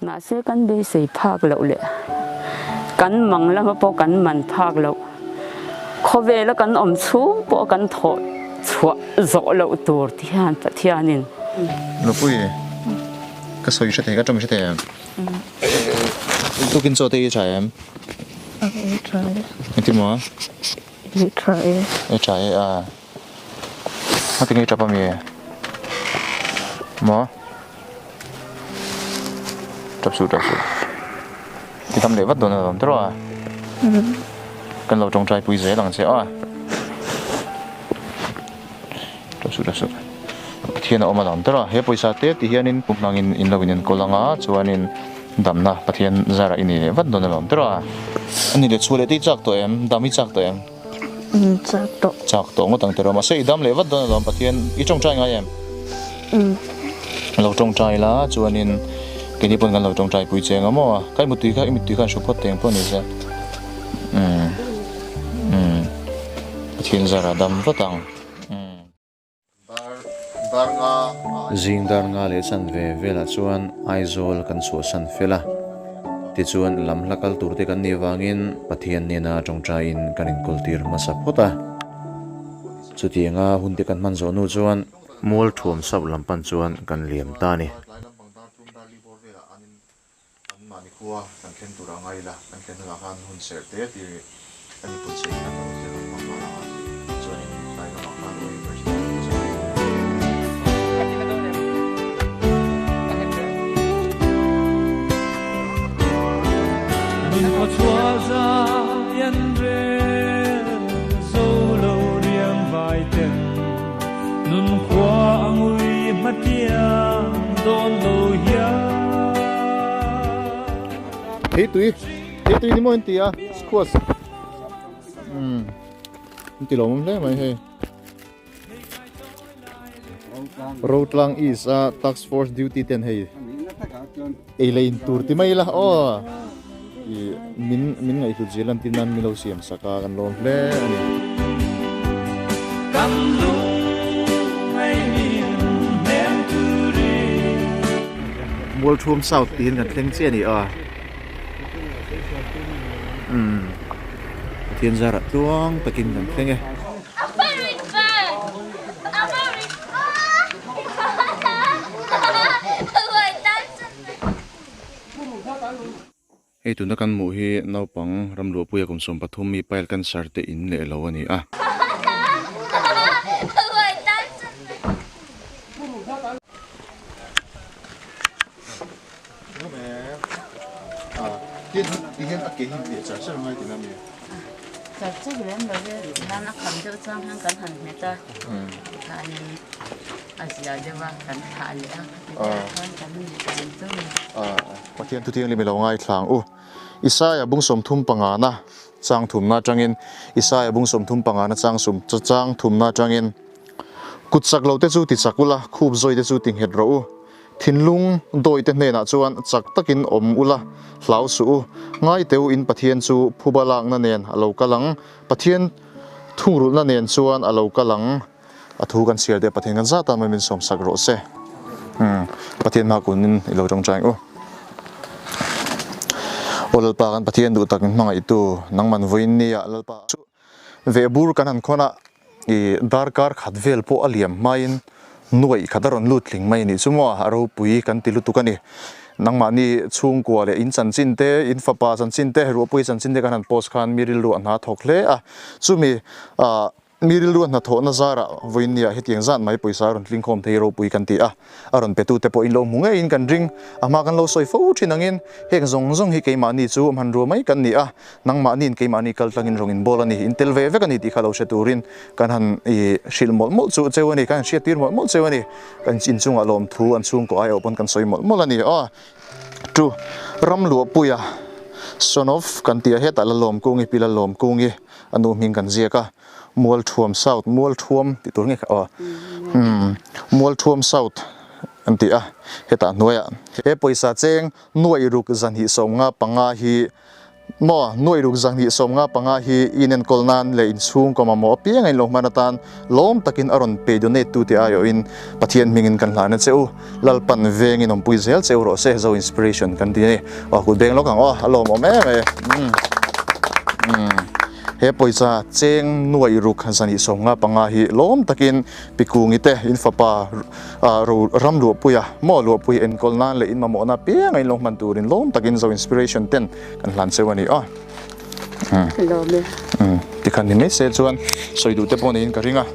mà sẽ cắn bê xây phạc lậu lệ cắn măng là mà bỏ cắn mặn phạc lậu khó về là cắn ẩm xuống bỏ cắn thọ chua rõ lậu tour thì anh nên nó vui cái sợi sẽ thế cái trong sẽ thế tôi kinh cho thế trái em try em tìm mà try trái à nó tiếng chắp bao nhiêu mà chắp sụt thì thầm để vắt đồ nào thế rồi cần lâu trong trái bụi dễ đằng sẽ à chắp sụt thiên ở mà làm thế rồi hết bụi sa tết thì hiện in hmangin in lâu in kolanga chuan in đầm na pathian zara in vắt đồ nào làm thế rồi anh đi chua để tí chắc tụi em đam ít chắc tụi em chắc tụi ngô tăng thế rồi mà sẽ đam lệ vắt đồ nào làm pathian ít trong trái ngay em lâu trong trái lá chuan in cái này bọn gần lâu trong trái bụi cheng mà cái một túi khác support tiền bọn này sẽ thiên zara đam vắt tăng zing dar nga le chan ve vela chuan aizol kan chu san fela ti chuan lam lakal turte kan ni wangin pathian nena tongtra in kanin kultir masa phota chutianga hunte kan man zo nu chuan Mualthuam sab lampan chuan kan liam ta ni khua kan khen tura ngai la kan khen la han hun ser te ti kan ni pun sei na ta se ma ma la chuan in sai na ma lo mình có chúa ra yên rê solo riêng vài tên nun khoa ngui mất tiếng đón lâu ya Hei tui ni mo inti a squash inti lo mom le mai he Roadlang is a task force duty ten hei elein tur ti mai la o min ngai tu jelan tin nan milo siam saka kan lom le ani Mualthuam South tin kan thleng che ni a thiên gia rạ tuang takin kan thleng e hei tuna kan mu hi Naupang Ramluahpuia kumsom pathum mi pail kan sarte in le lo ani a Đi hiện cái hình địa sản xuất ngay từ năm nào? sản xuất hiện rồi là nó cầm cho trang hàng cẩn thận người ta thà đi Asia chứ mà cẩn thận có thiên thu thiên li melo ngay thang Isaya bung som thum panga na chang thum na changin Isaya bung som thum panga na chang thum na changin kutsak lo te chu ti chakula khub zoi te chu ting het ro thinlung doi te hne na chuan chak takin om ula hlau su ngai teu in pathian chu phubalak na nen alo kalang pathian thungrul na nen chuan alo kalang athu kan sial de pathian kan zata ma min som sak ro se pathian ma kunin ilo tong chang olpa kan pathian du takin mangai tu nangman voin ni ya lalpa vehbur kan han khona I darkar khatvel po aliam main nuai khadaron lutling mai ni chumo aro pui kan tilu tukani nangma ni chung kwa le in chan chin te in fapa chan chin te ro pui chan chin te kan han post khan miril lu na thokle chumi miril lu na tho na zara voinia hetiang zan mai poisa ron tlingkhawm thei ro pui kan ti aron petu te po in lo munga in kan ring ama kan lo soi fo thinangin hek zong hi keima ni chu man ro mai kan ni nangma ni in keima ni kal tlangin rongin bol ani intel ve kan ni ti khalo se turin kan han I shil mol chu chewani kan shetir mol chewani kan chin chung alom thu an chung ko ai opon kan soi mol ani tu Ramluahpuia son of kan ti heta la lom kungi pila lom kungi anu ming kan ziaka Mualthuam South Mualthuam ti tur nge Mualthuam South anti heta nuai e poisa cheng nuai ruk zahnih sawmnga panga hi mo nuai ruk zahnih sawmnga panga hi inen kolnan le in chung koma mo piang ai lohmanatan lom takin aron pe donate tu ti ayo in pathian hmangin kan hlan cheu lalpan vengin om pui zel cheu ro se zo inspiration kan ti ni ku beng lo kang alom o me he poisa cheng nuai ruk zahnih sawmnga panga hi lom takin pikungi te in fapa Ramluahpuia Mualthuam en kolnan le in mamona piang ai lohman turin lom takin zo inspiration ten kan hlan cheu ani lo me ti khan ni me se chuan soidu te pon in ka ringa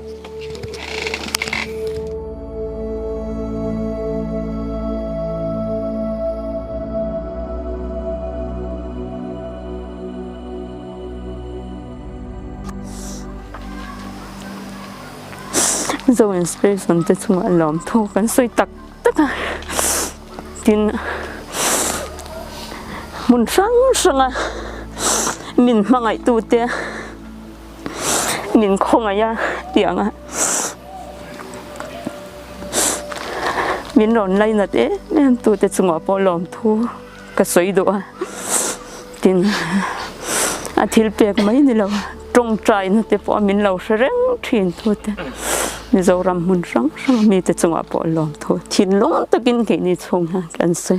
zo inspiration te chunga lom tho kan soi tak taka tin mun sang min mangai tu te min khonga ya tianga min ron lai na te nem tu te chunga po lom thu ka soi do tin a thil pek mai ni lo trong trai na te po min lo sereng thin tu te ni zo ram mun sang mi te chunga po lom thu thin lom takin ke ni chung ha kan se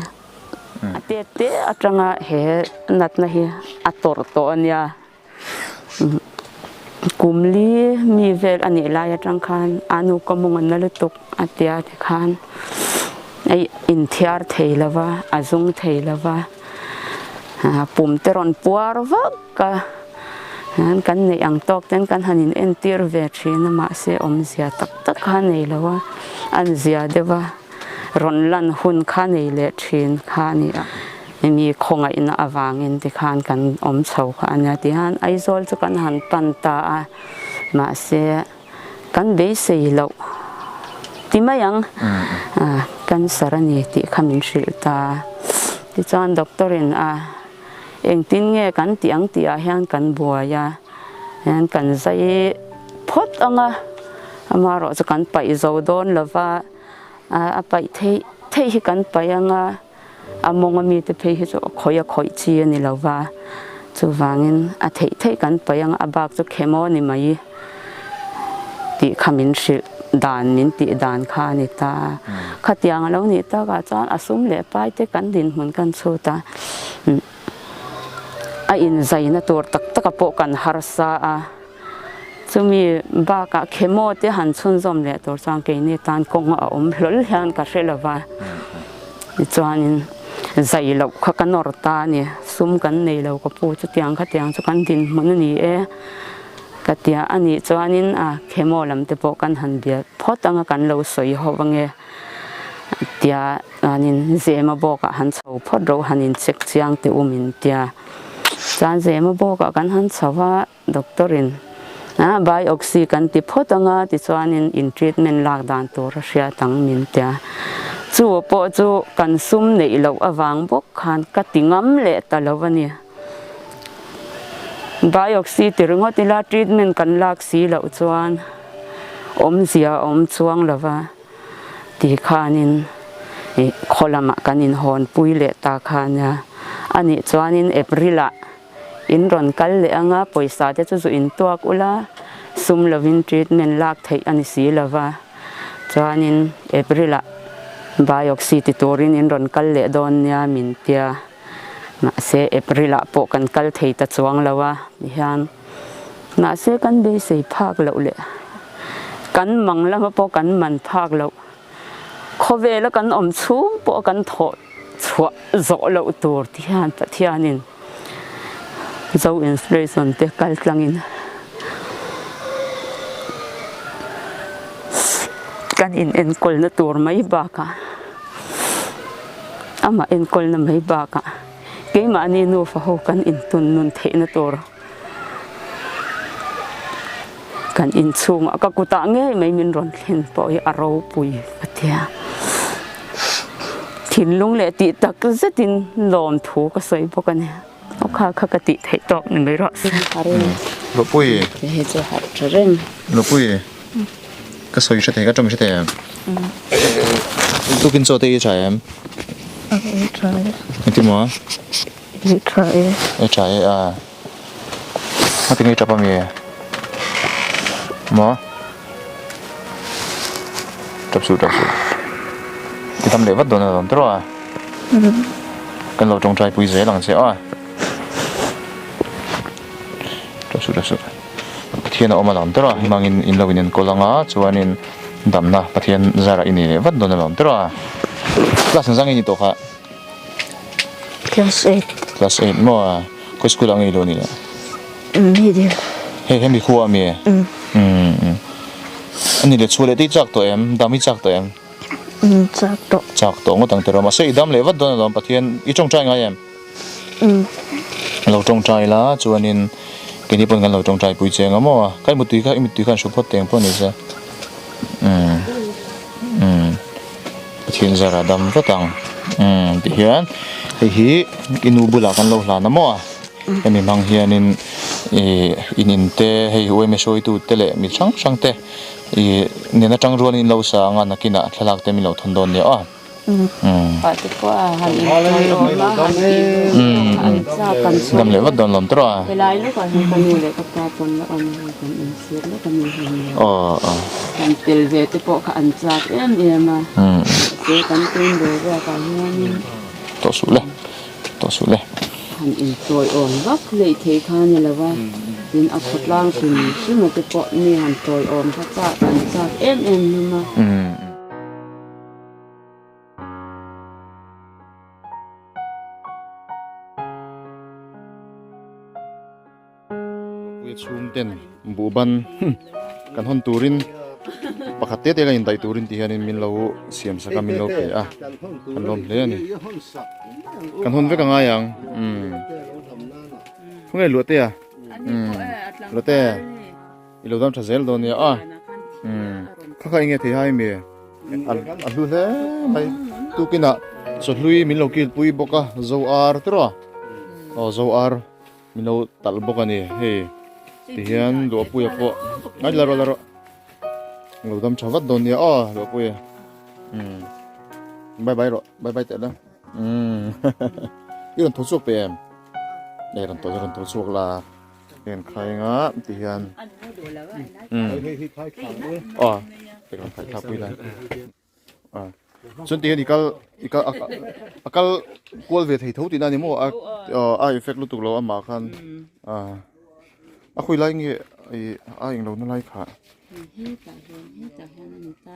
te atanga he nat na hi ator to ania kumli mi vel ani la ya tang khan anu komungan na lutuk atia te khan ai in thiar thei lawa azung thei lawa pum teron puar va ka kan nei ang tok ten kan hanin entir ve thina ma se om zia tak tak kha nei lawa an zia dewa ron lan hun kha nei le thin kha ni mi khonga in avangin ti khan kan om chho kha ania ti han aizol chu kan han pan ta ma se kan be sei lo ti mayang kan sarani ti khamin shil ta ti chan doctorin eng tin nge kan tiang ti a hian kan buaya hian kan zai phot anga amaro chu kan pai zo don lova a pai thei hi kan pai anga among mi te phei hi chu khoya khoi chi ani lova chu wangin a thei kan pai anga abak chu khemo ni mai ti khamin shil dan min ti dan kha ni ta khatiang lo ni ta ga chan asum le pai te kan din hun kan chu ta a in zaina tur tak tak po kan harsa chumi ba ka khemo te han chun zom le tur chang ke ni tan kong a hlol hian ka hrelawa chuanin zai lo kha kanor ta ni sum kan nei lo ko pu chu tiang kha tiang chu kan din mun ni ka tia ani chuanin khemo lam te po kan han bia photanga kan lo soi howange tia anin zema bo ka han chho phot ro hanin chek chiang te umin tia chan zema bo ka kan han chawa doctorin biopsy kan ti photanga ti chuanin in treatment lak dan tur ria tang min tia chu po chu kan sum nei lo awang bok khan ka tingam le talawani biopsy ti ringo ti la treatment kan lak si lo chuan om zia om chuang lawa ti khanin kholama kanin hon pui le ta khania ani chuanin aprila in ron kal le anga poisa te chu in tuak ula sum lovin treatment lak thei ani si lawa chuanin aprila biopsy ti torin in ron kal le don nia min tia ma se aprila po kan kal thei ta chuang lawa hian ma se kan be sei phak lo le kan manglam po kan man phak lo khove la kan om chhum po kan tho chwa zo lo tur ti han pathianin zo inspiration te kal tlangin kan in enkol na tur mai ba ka ama enkol na mai ba ka ke ma ni no fa ho kan in tun nun the na tur kan in chung ka kuta nge mai min ron thlen po i aro pui pathia thin lung le ti tak zatin lom thu ka soi bo kan kha ka ti thei tok ni mai ro lo pui he chu ha treng lo pui ka soi se the ka tom se the tu kin cho te cha em I will try. ti mo lirthei. trai à mà tiếng chapa mi mà tập sự thì tâm lệ vắt đồ nào đó à cái lẩu trong trai bùi dễ lằng sẽ à tập sự thiên ở mà làm đó hmangin in lâu in kolanga chuanin damna pathian zara ini vắt đồ nào làm đó class sang ini to kha Class 8. class 8 mo ko school ang ilo nila Medium. he mi khua mi ani le chule ti chak to em dami chak to em chak to ngotang tero ma sei dam le wat don dam pathian I chong trai nga em lo chong trai la chuanin kini pon kan lo chong trai pui cheng amo kai mutui khan support teng pon ni sa pathian zara dam vatang ti hian hi inubula kan lo hlan amo emi mang hianin inin te hei ueme soi tu tele mi sang te nena tang ruan in lo sa nga nakina thalak te mi lo thon don ne a Pati ko han in ma han sa kan so dam le wat don lom tra pelai lu ka kan ni le ka ta pon la kan in sir le kan ni kan tel ve te po ka an cha em ma se kan tin de ra ka hian to su le han in toy on vak lirthei kha ni lawa tin a khotlang sin sima te po ni han toy on kha cha kan cha em ma chum ten buban kan hon turin pakate te lain dai turin ti hanin min lo siam saka min lo pe a kan lom le ani kan hon ve ka nga yang phunge luate a luate ilo dam thazel don ya a kha inge the hai me al lu le mai tu kina so lui min lo kil pui boka zo ar tro zo ar min lo tal boka ni he tihian lo puya po ngai laro lo dam chavat don ya lo puya bye bye te la iron thosok pe em nei ran thosok la ken khai nga tihian pe ran khai thapui la chun tihian akal kol ve thei thoti na ni mo a effect lu tuk lo ama khan akhui lai nge a ing lo na lai kha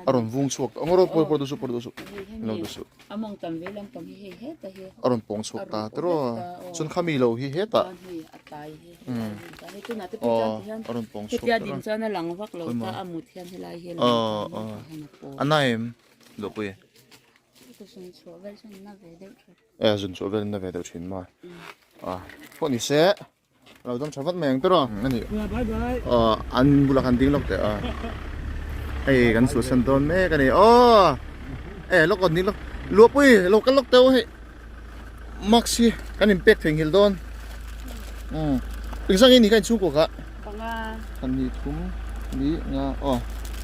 aron vung suak angoro por do su lo do su among tam ve lam pang he ta he aron pong suak ta tro chun khami lo hi he ta atai he tu na te aron pong suak ya din cha na lang vak lo ta amut hian helai he anaim lo pui to sun so vel sun na ve de jun so vel na ve de thin ma phone seเราต้องชอบวัดแมงตัวนั่นนี่อันบุรุษคันดิ้งล็อกแต่กันสุดสันตอนแม่กันนี่ล็อกก่อนนี้ล็อกลัวปุ้ยล็อกกันล็อกเต้าให้มักซี่กันอิมเพ็กถึงฮิลดอนถึงสักนี้กันชูกว่าpangaกันนี่ทุ่มนี่งา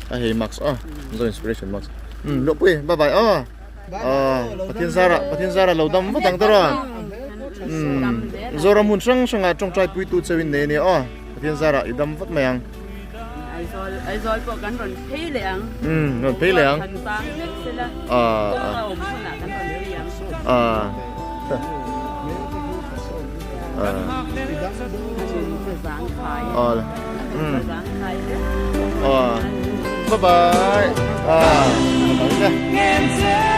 ให้มักซ์ตัวอินสปิเรชันมักซ์ลัวปุ้ยบายบายปะเทียนซาระเราดำวัดตั้งตัวzoramun sang sanga trong trai pui tu chewin ne ni pathian zara idam vat mayang ai zoi po kan ron thei leang ron thei leang kan pa nek sela om na kan ron leang zankhat bye bye